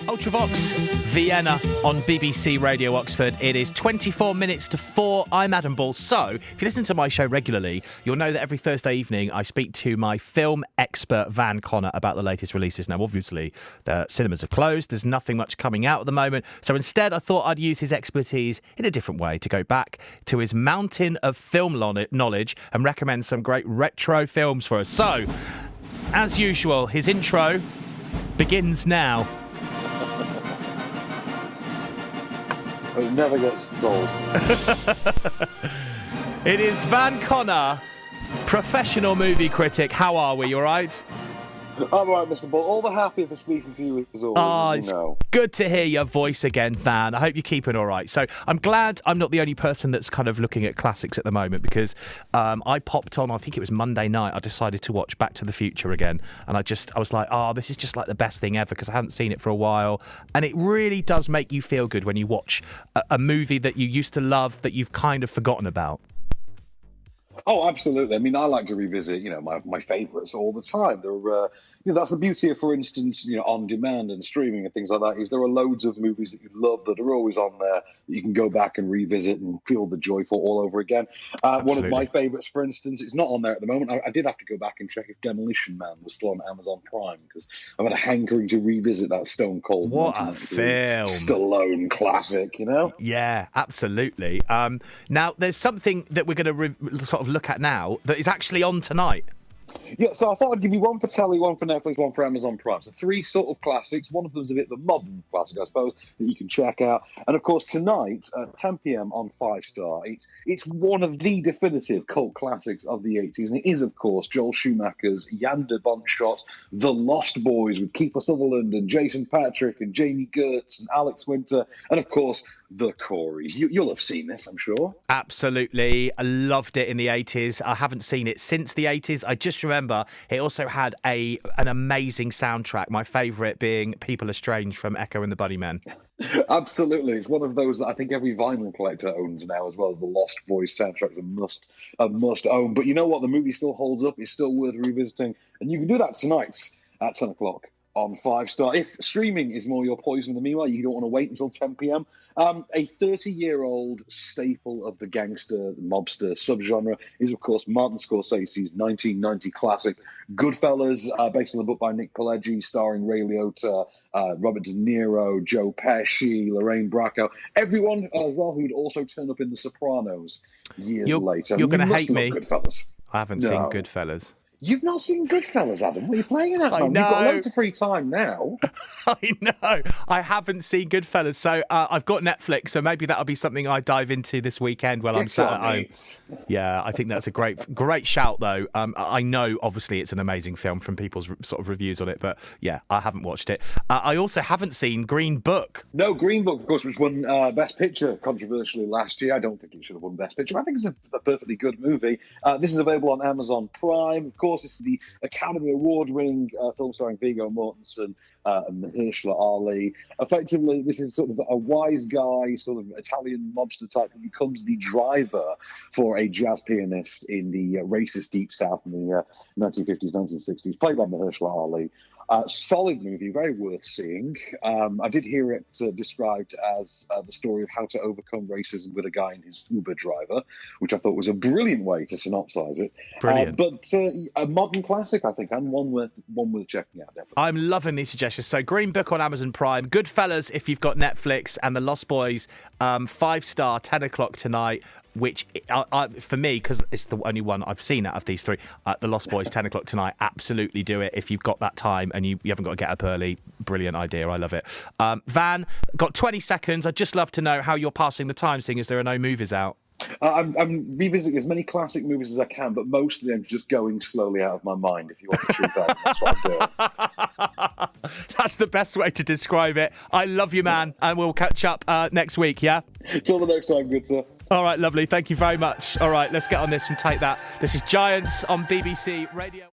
Ultravox, Vienna on BBC Radio Oxford. It is 24 minutes to 4. I'm Adam Ball. So, if you listen to my show regularly, you'll know that every Thursday evening I speak to my film expert, Van Connor, about the latest releases. Now, obviously, the cinemas are closed. There's nothing much coming out at the moment. So instead, I thought I'd use his expertise in a different way to go back to his mountain of film knowledge and recommend some great retro films for us. So, as usual, his intro begins now. It never gets old. It is Van Connor, professional movie critic. How are we? You all right? I'm right, Mr. Ball. All the happier for speaking to you as always, as you know. Good to hear your voice again, Van. I hope you're keeping all right. So I'm glad I'm not the only person that's kind of looking at classics at the moment, because I popped on, I think it was Monday night, I decided to watch Back to the Future again. And I was like, this is just like the best thing ever, because I hadn't seen it for a while. And it really does make you feel good when you watch a movie that you used to love that you've kind of forgotten about. Oh, absolutely. I mean, I like to revisit, my favourites all the time. That's the beauty of, for instance, on demand and streaming and things like that, is there are loads of movies that you love that are always on there that you can go back and revisit and feel the joy for all over again. One of my favourites, for instance, it's not on there at the moment. I did have to go back and check if Demolition Man was still on Amazon Prime, because I've had a hankering to revisit that Stone Cold. What a film. Stallone classic, Yeah, absolutely. Now, there's something that we're going to sort of look at now that is actually on tonight. Yeah, so I thought I'd give you one for telly, one for Netflix, one for Amazon Prime. So 3 sort of classics. One of them's a bit of a modern classic, I suppose, that you can check out. And of course, tonight at 10 p.m. on 5 Star, it's one of the definitive cult classics of the 80s. And it is, of course, Joel Schumacher's Jan de Bont shot, The Lost Boys, with Kiefer Sutherland and Jason Patric and Jamie Gertz and Alex Winter. And of course, the Coreys. You'll have seen this, I'm sure. Absolutely. I loved it in the 80s. I haven't seen it since the 80s. I just remember it also had an amazing soundtrack, my favourite being People Are Strange from Echo and the Bunnymen. Absolutely. It's one of those that I think every vinyl collector owns now, as well as the Lost Boys soundtrack is a must own. But you know what? The movie still holds up. It's still worth revisiting. And you can do that tonight at 10 o'clock. On 5 Star. If streaming is more your poison than meanwhile, you don't want to wait until 10 p.m. A 30-year-old staple of the gangster, mobster subgenre is, of course, Martin Scorsese's 1990 classic Goodfellas, based on the book by Nick Pileggi, starring Ray Liotta, Robert De Niro, Joe Pesci, Lorraine Bracco, everyone as well who'd also turn up in The Sopranos years later. You're going to hate me. Goodfellas. I haven't seen Goodfellas. You've not seen Goodfellas, Adam. What are you playing at? I know. You've got loads of free time now. I know. I haven't seen Goodfellas, so I've got Netflix, so maybe that'll be something I dive into this weekend while I'm sat at home. Yeah, I think that's a great shout, though. I know, obviously, it's an amazing film from people's sort of reviews on it, but yeah, I haven't watched it. I also haven't seen Green Book. No, Green Book, of course, which won Best Picture controversially last year. I don't think it should have won Best Picture. I think it's a perfectly good movie. This is available on Amazon Prime. Of course, it's the Academy Award-winning film starring Viggo Mortensen and Mahershala Ali. Effectively, this is sort of a wise guy, sort of Italian mobster type who becomes the driver for a jazz pianist in the racist Deep South in the 1950s, 1960s, played by Mahershala Ali. Solid movie, very worth seeing. I did hear it described as the story of how to overcome racism with a guy in his Uber driver, which I thought was a brilliant way to synopsize it. Brilliant. But a modern classic, I think, and one worth checking out, definitely. I'm loving these suggestions. So Green Book on Amazon Prime, Goodfellas if you've got Netflix, and The Lost Boys, 5 Star, 10 o'clock tonight. Which, for me, because it's the only one I've seen out of these 3, The Lost Boys, 10 o'clock tonight, absolutely do it if you've got that time and you haven't got to get up early. Brilliant idea. I love it. Van, got 20 seconds. I'd just love to know how you're passing the time, seeing as there are no movies out. I'm revisiting as many classic movies as I can, but most of them just going slowly out of my mind, if you want the truth out. That's what I'm doing. That's the best way to describe it. I love you, man, and we'll catch up next week, yeah? Till the next time, good sir. All right, lovely. Thank you very much. All right, let's get on this and take that. This is Giants on BBC Radio.